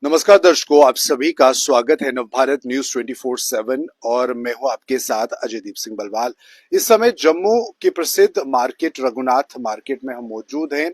नमस्कार दर्शकों, आप सभी का स्वागत है नवभारत न्यूज 24/7 और मैं हूं आपके साथ अजयदीप सिंह बलवाल। इस समय जम्मू की प्रसिद्ध मार्केट रघुनाथ मार्केट में हम मौजूद हैं।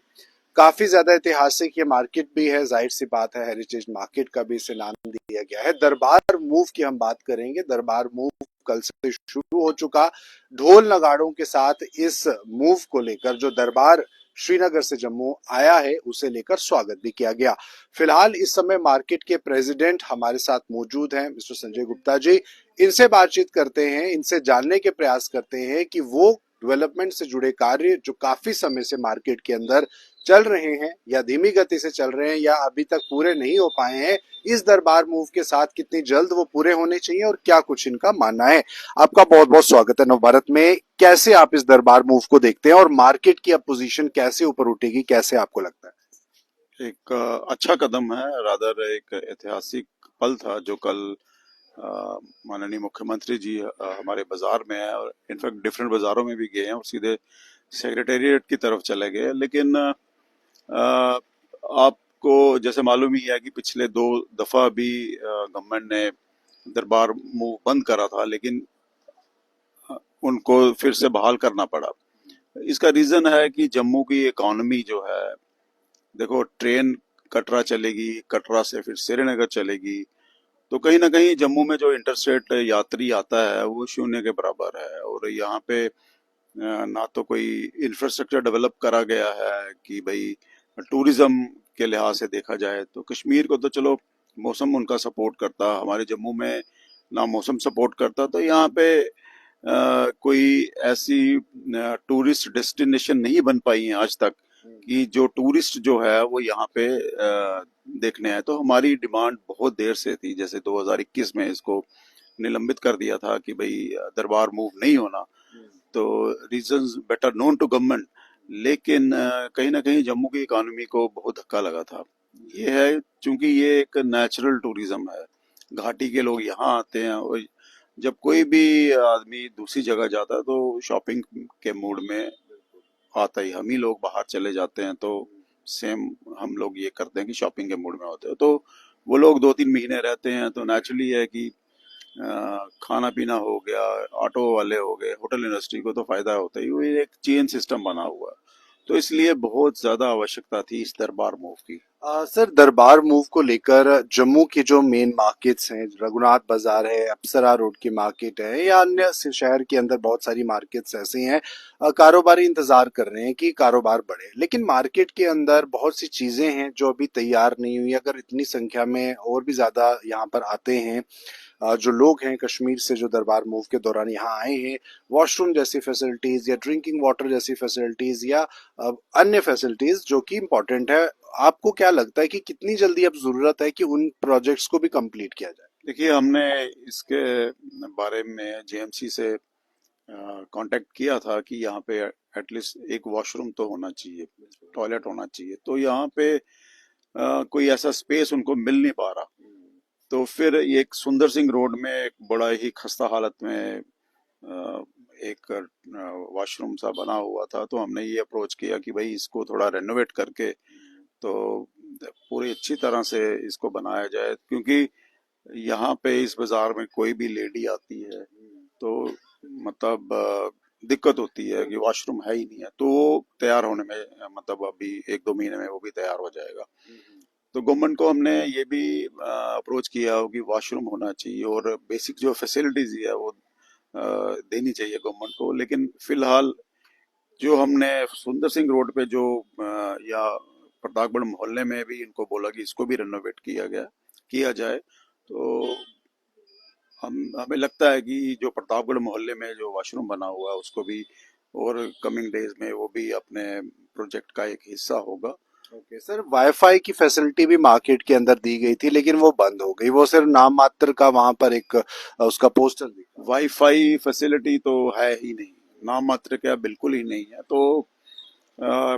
काफी ज्यादा ऐतिहासिक ये मार्केट भी है, जाहिर सी बात है हेरिटेज मार्केट का भी इसे नाम दिया गया है। दरबार मूव की हम बात करेंगे। दरबार मूव कल से शुरू हो चुका। ढोल नगाड़ों के साथ इस मूव को लेकर जो दरबार श्रीनगर से जम्मू आया है उसे लेकर स्वागत भी किया गया। फिलहाल इस समय मार्केट के प्रेसिडेंट हमारे साथ मौजूद हैं, मिस्टर संजय गुप्ता जी। इनसे बातचीत करते हैं, इनसे जानने के प्रयास करते हैं कि वो डेवलपमेंट से जुड़े कार्य जो काफी समय से मार्केट के अंदर चल रहे हैं या धीमी गति से चल रहे हैं या अभी तक पूरे नहीं हो पाए हैं, इस दरबार मूव के साथ कितनी जल्द वो पूरे होने चाहिए और क्या कुछ इनका मानना है। आपका बहुत बहुत स्वागत है नवभारत में। कैसे आप इस दरबार मूव को देखते हैं और मार्केट की अब पोजीशन कैसे ऊपर उठेगी, कैसे आपको लगता है? एक अच्छा कदम है, रादर एक ऐतिहासिक पल था जो कल माननीय मुख्यमंत्री जी हमारे बाजार में है और इनफैक्ट डिफरेंट बाजारों में भी गए हैं और सीधे सेक्रेटेरिएट की तरफ चले गए। लेकिन आपको जैसे मालूम ही है कि पिछले 2 दफा भी गवर्नमेंट ने दरबार मूव बंद करा था, लेकिन उनको फिर से बहाल करना पड़ा। इसका रीजन है कि जम्मू की इकोनॉमी जो है, देखो ट्रेन कटरा चलेगी, कटरा से फिर श्रीनगर चलेगी, तो कहीं ना कहीं जम्मू में जो इंटरस्टेट यात्री आता है वो शून्य के बराबर है। और यहाँ पे ना तो कोई इंफ्रास्ट्रक्चर डेवलप करा गया है कि भाई टूरिज्म के लिहाज से देखा जाए तो कश्मीर को तो चलो मौसम उनका सपोर्ट करता, हमारे जम्मू में ना मौसम सपोर्ट करता। तो यहाँ पे कोई ऐसी टूरिस्ट डेस्टिनेशन नहीं बन पाई है आज तक कि जो टूरिस्ट जो है वो यहाँ पे देखने आए। तो हमारी डिमांड बहुत देर से थी, जैसे 2021 में इसको निलंबित कर दिया था कि भाई दरबार मूव नहीं होना, तो reasons better known to government. लेकिन कहीं ना कहीं जम्मू की इकोनॉमी को बहुत धक्का लगा था। ये है क्योंकि ये एक नेचुरल टूरिज्म है, घाटी के लोग यहाँ आते हैं और जब कोई भी आदमी दूसरी जगह जाता है तो शॉपिंग के मूड में आता ही। हम ही लोग बाहर चले जाते हैं तो सेम हम लोग ये करते हैं कि शॉपिंग के मूड में होते हैं। तो वो लोग 2-3 महीने रहते हैं तो नेचुरली है कि खाना पीना हो गया, ऑटो वाले हो गए, होटल इंडस्ट्री को तो फायदा होता ही। वो एक चेन सिस्टम बना हुआ है, तो इसलिए बहुत ज्यादा आवश्यकता थी इस दरबार मूव की। सर, दरबार मूव को लेकर जम्मू की जो मेन मार्केट्स हैं, रघुनाथ बाजार है, अप्सरा रोड की मार्केट है या अन्य शहर के अंदर बहुत सारी मार्केट्स ऐसी हैं, कारोबारी इंतजार कर रहे हैं कि कारोबार बढ़े, लेकिन मार्केट के अंदर बहुत सी चीजें हैं जो अभी तैयार नहीं हुई। अगर इतनी संख्या में और भी ज्यादा यहाँ पर आते हैं जो लोग हैं कश्मीर से जो दरबार मूव के दौरान यहाँ आए हैं, वॉशरूम जैसी फैसिलिटीज या ड्रिंकिंग वाटर जैसी फैसिलिटीज या अन्य फैसिलिटीज जो कि इम्पोर्टेंट है, आपको क्या लगता है कि कितनी जल्दी अब जरूरत है कि उन प्रोजेक्ट्स को भी कंप्लीट किया जाए? देखिए, हमने इसके बारे में जेएमसी से कांटेक्ट किया था कि यहाँ पे एटलीस्ट एक वॉशरूम तो होना चाहिए, टॉयलेट होना चाहिए। तो यहाँ पे कोई ऐसा स्पेस उनको मिल नहीं पा रहा। तो फिर एक सुंदर सिंह रोड में एक बड़ा ही खस्ता हालत में एक वॉशरूम सा बना हुआ था, तो हमने ये अप्रोच किया कि भाई इसको थोड़ा रेनोवेट करके तो पूरी अच्छी तरह से इसको बनाया जाए। क्योंकि यहाँ पे इस बाजार में कोई भी लेडी आती है तो मतलब दिक्कत होती है कि वॉशरूम है ही नहीं है। तो वो तैयार होने में मतलब अभी 1-2 महीने में वो भी तैयार हो जाएगा। तो गवर्नमेंट को हमने ये भी अप्रोच किया हो कि वॉशरूम होना चाहिए और बेसिक जो फैसिलिटीज है वो देनी चाहिए गवर्नमेंट को। लेकिन फिलहाल जो हमने सुंदर सिंह रोड पे जो या प्रतापगढ़ मोहल्ले में भी इनको बोला कि इसको भी रेनोवेट किया जाए, तो हमें लगता है कि जो प्रतापगढ़ मोहल्ले में जो वॉशरूम बना हुआ है उसको भी और कमिंग डेज में वो भी अपने प्रोजेक्ट का एक हिस्सा होगा। ओके सर, वाईफाई की फैसिलिटी भी मार्केट के अंदर दी गई थी लेकिन वो बंद हो गई, वो सिर्फ नाम मात्र का वहां पर एक उसका पोस्टर दिखा। वाईफाई फैसिलिटी तो है ही नहीं, नाम मात्र का बिल्कुल ही नहीं है। तो आ,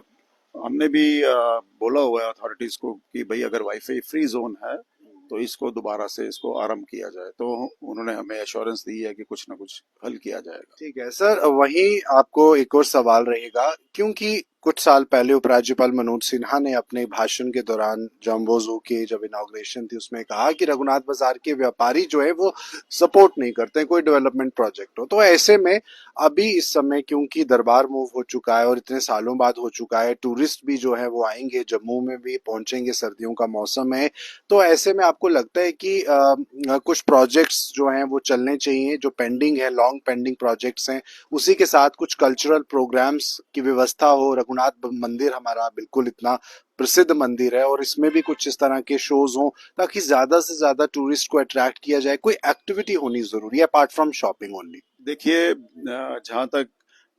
हमने भी बोला हुआ है अथॉरिटीज को कि भाई अगर वाईफाई फ्री जोन है तो इसको दोबारा से इसको आरंभ किया जाए। तो उन्होंने हमें एश्योरेंस दी है कि कुछ ना कुछ हल किया जाएगा। ठीक है सर, वहीं आपको एक और सवाल रहेगा, क्योंकि कुछ साल पहले उपराज्यपाल मनोज सिन्हा ने अपने भाषण के दौरान जम्बो जू की जब इनॉग्रेशन थी उसमें कहा कि रघुनाथ बाजार के व्यापारी जो है वो सपोर्ट नहीं करते कोई डेवलपमेंट प्रोजेक्ट हो। तो ऐसे में अभी इस समय क्योंकि दरबार मूव हो चुका है और इतने सालों बाद हो चुका है, टूरिस्ट भी जो है वो आएंगे, जम्मू में भी पहुंचेंगे, सर्दियों का मौसम है। तो ऐसे में आपको लगता है कि कुछ प्रोजेक्ट्स जो हैं वो चलने चाहिए, जो पेंडिंग है, लॉन्ग पेंडिंग प्रोजेक्ट्स हैं, उसी के साथ कुछ कल्चरल प्रोग्राम्स की व्यवस्था हो। रघुनाथ मंदिर हमारा बिल्कुल इतना प्रसिद्ध मंदिर है और इसमें भी कुछ इस तरह के शोज हों ताकि ज्यादा से ज्यादा टूरिस्ट को अट्रैक्ट किया जाए। कोई एक्टिविटी होनी जरूरी है अपार्ट फ्रॉम शॉपिंग ओनली। देखिए, जहाँ तक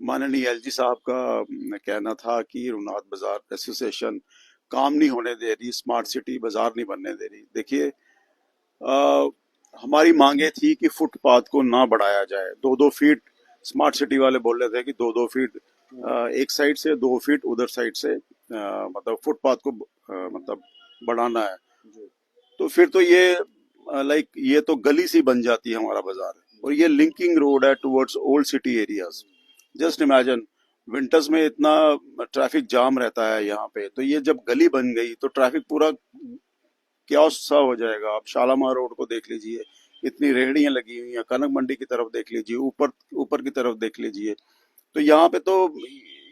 माननीय एलजी साहब का कहना था कि रघुनाथ बाजार एसोसिएशन काम नहीं होने दे रही, स्मार्ट सिटी बाजार नहीं बनने दे रही। देखिए, हमारी मांगे थी कि फुटपाथ को ना बढ़ाया जाए। 2-2 फीट स्मार्ट सिटी वाले बोल रहे थे कि 2-2 फीट एक साइड से, 2 फीट उधर साइड से, मतलब फुटपाथ को मतलब बढ़ाना है। तो फिर तो ये लाइक ये तो गली सी बन जाती है हमारा बाजार, और ये लिंकिंग रोड है towards old city areas. Just imagine, winters में इतना ट्रैफिक जाम रहता है यहाँ पे, तो ये जब गली बन गई तो ट्रैफिक पूरा क्योस सा हो जाएगा। आप शालामार रोड को देख लीजिए, इतनी रेहड़ियां लगी हुई हैं, कनक मंडी की तरफ देख लीजिए, ऊपर ऊपर की तरफ देख लीजिए। तो यहाँ पे तो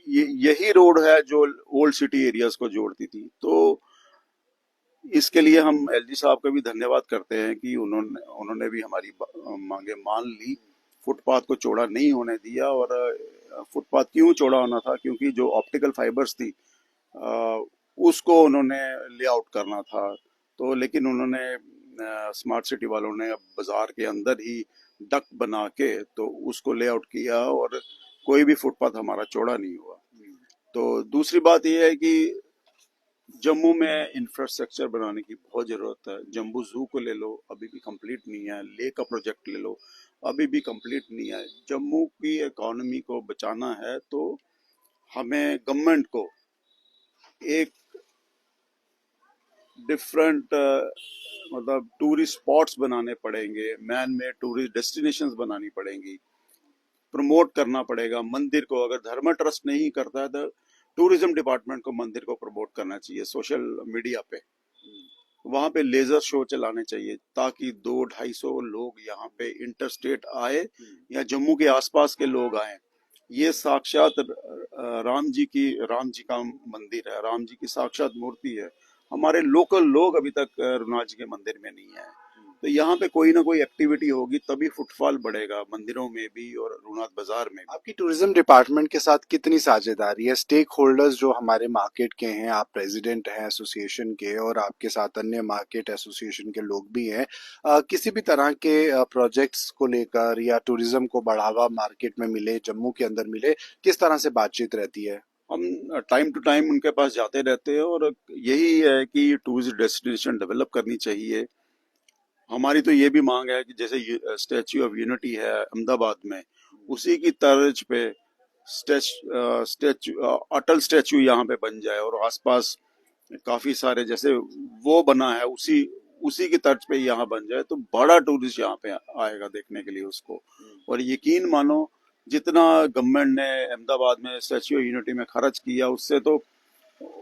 यही रोड है जो ओल्ड सिटी एरियाज को जोड़ती थी। तो इसके लिए हम एलजी साहब का भी धन्यवाद करते हैं कि उन्होंने उन्होंने भी हमारी मांगे मान ली, फुटपाथ को चौड़ा नहीं होने दिया। और फुटपाथ क्यों चौड़ा होना था, क्योंकि जो ऑप्टिकल फाइबर्स थी अ, उसको उन्होंने लेआउट करना था। तो लेकिन उन्होंने स्मार्ट सिटी वालों ने अब बाजार के अंदर ही डक बना के तो उसको लेआउट किया, और कोई भी फुटपाथ हमारा चौड़ा नहीं हुआ। तो दूसरी बात यह है कि जम्मू में इंफ्रास्ट्रक्चर बनाने की बहुत जरूरत है। जम्बू जू को ले लो, अभी भी कंप्लीट नहीं है। ले का प्रोजेक्ट ले लो, अभी भी कंप्लीट नहीं है। जम्मू की इकोनॉमी को बचाना है तो हमें गवर्नमेंट को एक डिफरेंट मतलब टूरिस्ट स्पॉट्स बनाने पड़ेंगे, मैन मेड टूरिस्ट डेस्टिनेशंस बनानी पड़ेंगी, प्रमोट करना पड़ेगा मंदिर को। अगर धर्म ट्रस्ट नहीं करता है तो टूरिज्म डिपार्टमेंट को मंदिर को प्रमोट करना चाहिए सोशल मीडिया पे। वहां पे लेजर शो चलाने चाहिए ताकि 200-250 लोग यहाँ पे इंटरस्टेट आए या जम्मू के आसपास के लोग आए। ये साक्षात राम जी का मंदिर है, राम जी की साक्षात मूर्ति है। हमारे लोकल लोग अभी तक रघुनाथ जी के मंदिर में नहीं है। तो यहाँ पे कोई ना कोई एक्टिविटी होगी तभी फुटफॉल बढ़ेगा मंदिरों में भी और रघुनाथ बाजार में भी। आपकी टूरिज्म डिपार्टमेंट के साथ कितनी साझेदारी है? स्टेक होल्डर्स जो हमारे मार्केट के हैं, आप प्रेसिडेंट हैं एसोसिएशन के और आपके साथ अन्य मार्केट एसोसिएशन के लोग भी हैं, किसी भी तरह के प्रोजेक्ट्स को लेकर या टूरिज्म को बढ़ावा मार्केट में मिले, जम्मू के अंदर मिले, किस तरह से बातचीत रहती है? हम टाइम टू टाइम उनके पास जाते रहते हैं, और यही है कि टूरिस्ट डेस्टिनेशन डेवलप करनी चाहिए। हमारी तो ये भी मांग है कि जैसे स्टैच्यू ऑफ यूनिटी है अहमदाबाद में, उसी की तर्ज पे स्टैच्यू अटल स्टैच्यू यहाँ पे बन जाए, और आसपास काफी सारे जैसे वो बना है उसी उसी की तर्ज पे यहाँ बन जाए, तो बड़ा टूरिस्ट यहाँ पे आएगा देखने के लिए उसको। और यकीन मानो, जितना गवर्नमेंट ने अहमदाबाद में स्टैच्यू ऑफ यूनिटी में खर्च किया उससे तो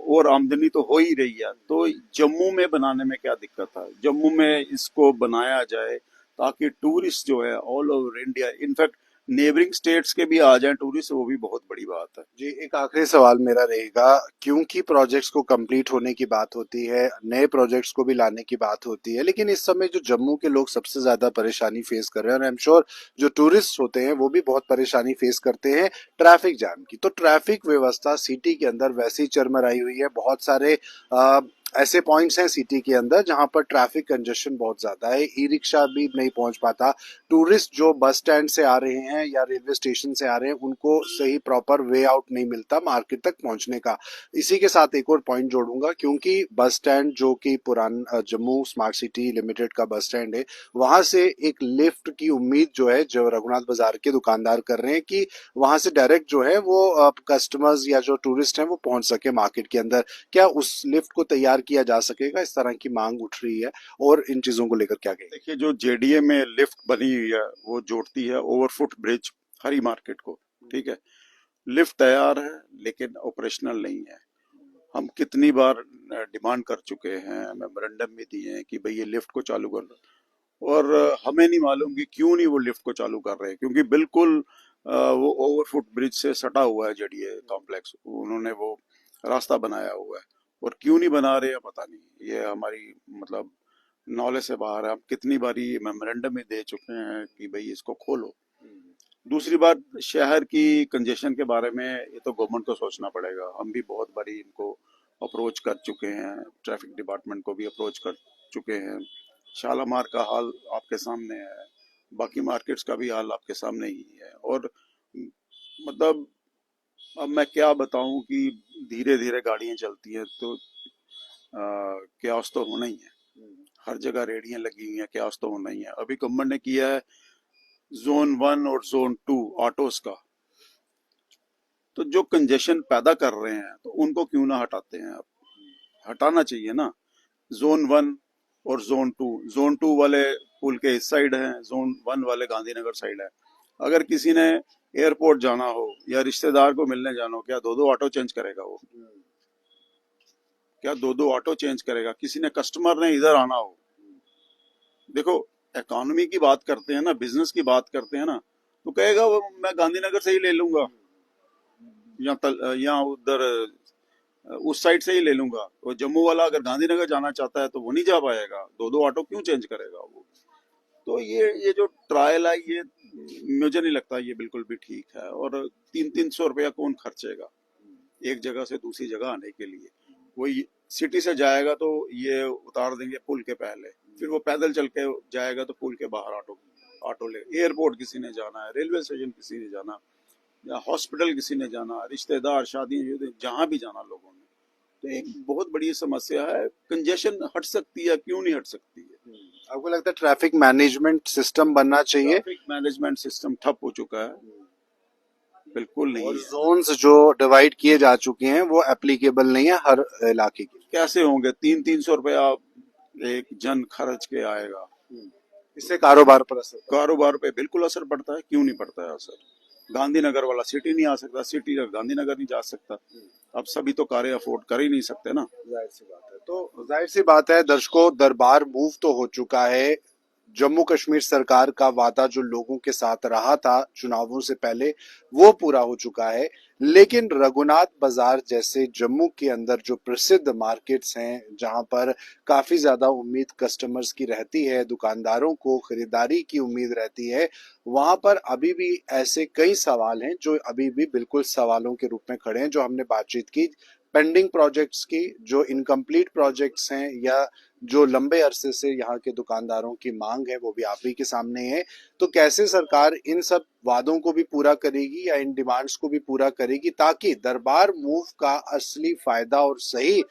और आमदनी तो हो ही रही है। तो जम्मू में बनाने में क्या दिक्कत है? जम्मू में इसको बनाया जाए ताकि टूरिस्ट जो है all over India, in fact neighbouring states के भी आ जाए टूरिस्ट, वो भी बहुत बड़ी बात है। जी, एक आखिरी सवाल मेरा रहेगा, क्योंकि प्रोजेक्ट्स को कंप्लीट होने की बात होती है, नए प्रोजेक्ट्स को भी लाने की बात होती है, लेकिन इस समय जो जम्मू के लोग सबसे ज्यादा परेशानी फेस कर रहे हैं और आई एम श्योर जो टूरिस्ट होते हैं वो भी बहुत परेशानी फेस करते हैं, ट्रैफिक जाम की। तो ट्रैफिक व्यवस्था सिटी के अंदर वैसे ही चरमराई हुई है। बहुत सारे ऐसे पॉइंट्स हैं सिटी के अंदर जहां पर ट्रैफिक कंजेशन बहुत ज्यादा है, ई रिक्शा भी नहीं पहुंच पाता। टूरिस्ट जो बस स्टैंड से आ रहे हैं या रेलवे स्टेशन से आ रहे हैं उनको सही प्रॉपर वे आउट नहीं मिलता मार्केट तक पहुंचने का। इसी के साथ एक और पॉइंट जोड़ूंगा, क्योंकि बस स्टैंड जो कि पुराना जम्मू स्मार्ट सिटी लिमिटेड का बस स्टैंड है, वहां से एक लिफ्ट की उम्मीद जो है जो रघुनाथ बाजार के दुकानदार कर रहे हैं कि वहां से डायरेक्ट जो है वो कस्टमर्स या जो टूरिस्ट हैं वो पहुंच सके मार्केट के अंदर। क्या उस लिफ्ट को तैयार किया जा सकेगा? इस तरह की मांग उठ रही है और इन चीजों को लेकर क्या कहेंगे? देखिए, जो जेडीए में लिफ्ट बनी हुई है वो जोड़ती है ओवरफुट ब्रिज हरी मार्केट को, ठीक है। लिफ्ट तैयार है लेकिन ऑपरेशनल नहीं है। हम कितनी बार डिमांड कर चुके हैं, मेमोरेंडम भी दिए हैं कि भाई ये लिफ्ट को चालू कर दो, और हमें नहीं मालूम कि क्यों नहीं वो लिफ्ट को चालू कर रहे, क्योंकि बिल्कुल वो ओवरफुट ब्रिज से सटा हुआ है जेडीए कॉम्प्लेक्स, उन्होंने वो रास्ता बनाया हुआ है, और क्यों नहीं बना रहे हैं पता नहीं। ये हमारी मतलब नॉलेज से बाहर है। हम कितनी बारी मेमोरेंडम में दे चुके हैं कि भाई इसको खोलो। दूसरी बात, शहर की कंजेशन के बारे में ये तो गवर्नमेंट को सोचना पड़ेगा। हम भी बहुत बारी इनको अप्रोच कर चुके हैं, ट्रैफिक डिपार्टमेंट को भी अप्रोच कर चुके हैं। शालामार का हाल आपके सामने है, बाकी मार्केट्स का भी हाल आपके सामने ही है, और मतलब अब मैं क्या बताऊं कि धीरे धीरे गाड़ियां चलती हैं तो क्यास तो होना ही है। हर जगह रेडियां लगी हुई हैं, क्यास तो होना ही है। अभी गवर्नमेंट ने किया है जोन 1 और जोन 2 ऑटोस का, तो जो कंजेशन पैदा कर रहे हैं तो उनको क्यों ना हटाते हैं। अब हटाना चाहिए ना। जोन 1 और जोन 2 वाले पुल के इस साइड है, जोन 1 वाले गांधीनगर साइड है। अगर किसी ने एयरपोर्ट जाना हो या रिश्तेदार को मिलने जाना हो, क्या दो दो ऑटो चेंज करेगा वो? क्या दो दो ऑटो चेंज करेगा? किसी ने कस्टमर ने इधर आना हो, देखो इकोनॉमी की बात करते हैं ना, बिजनेस की बात करते हैं ना, तो कहेगा वो मैं गांधीनगर से ही ले लूंगा, या उधर उस साइड से ही ले लूंगा। वो जम्मू वाला अगर गांधीनगर जाना चाहता है तो वो नहीं जा पाएगा, दो दो ऑटो क्यों चेंज करेगा वो? तो ये जो ट्रायल है, ये मुझे नहीं लगता ये बिल्कुल भी ठीक है। और 300-300 रुपया कौन खर्चेगा एक जगह से दूसरी जगह आने के लिए? वही सिटी से जाएगा तो ये उतार देंगे पुल के पहले, फिर वो पैदल चल के जाएगा तो पुल के बाहर ऑटो ऑटो ले। एयरपोर्ट किसी ने जाना है, रेलवे स्टेशन किसी ने जाना, या हॉस्पिटल किसी ने जाना, रिश्तेदार शादी जहां भी जाना लोगों ने, तो एक बहुत बड़ी समस्या है। कंजेशन हट सकती है, क्यों नहीं हट सकती है? आपको लगता है ट्रैफिक मैनेजमेंट सिस्टम बनना चाहिए? ट्रैफिक मैनेजमेंट सिस्टम ठप हो चुका है, बिल्कुल नहीं और है। जोन्स जो डिवाइड किए जा चुके हैं वो एप्लीकेबल नहीं है हर इलाके के लिए। कैसे होंगे? 300-300 रुपया एक जन खर्च के आएगा? इससे कारोबार पर असर पड़ेगा। कारोबार पे बिल्कुल असर पड़ता है, क्यों नहीं पड़ता है असर? गांधीनगर वाला सिटी नहीं आ सकता, सिटी गांधीनगर नहीं जा सकता। अब सभी तो कारें अफोर्ड कर ही नहीं सकते ना। जाहिर सी बात है। तो जाहिर सी बात है दर्शकों, दरबार मूव तो हो चुका है। जम्मू कश्मीर सरकार का वादा जो लोगों के साथ रहा था चुनावों से पहले, वो पूरा हो चुका है। लेकिन रघुनाथ बाजार जैसे जम्मू के अंदर जो प्रसिद्ध मार्केट्स हैं, जहां पर काफी ज्यादा उम्मीद कस्टमर्स की रहती है, दुकानदारों को खरीदारी की उम्मीद रहती है, वहां पर अभी भी ऐसे कई सवाल हैं जो अभी भी बिल्कुल सवालों के रूप में खड़े हैं। जो हमने बातचीत की पेंडिंग प्रोजेक्ट्स की, जो इनकम्प्लीट प्रोजेक्ट्स हैं, या जो लंबे अरसे से यहाँ के दुकानदारों की मांग है, वो भी आप ही के सामने है। तो कैसे सरकार इन सब वादों को भी पूरा करेगी या इन डिमांड्स को भी पूरा करेगी, ताकि दरबार मूव का असली फायदा और सही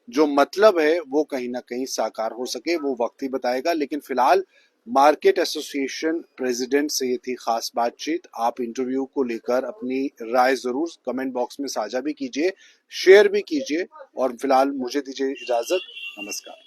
जो मतलब है वो कहीं ना कहीं साकार हो सके, वो वक्त ही बताएगा। लेकिन फिलहाल मार्केट एसोसिएशन प्रेसिडेंट से ये थी खास बातचीत। आप इंटरव्यू को लेकर अपनी राय जरूर कमेंट बॉक्स में साझा भी कीजिए, शेयर भी कीजिए, और फिलहाल मुझे दीजिए इजाजत। नमस्कार।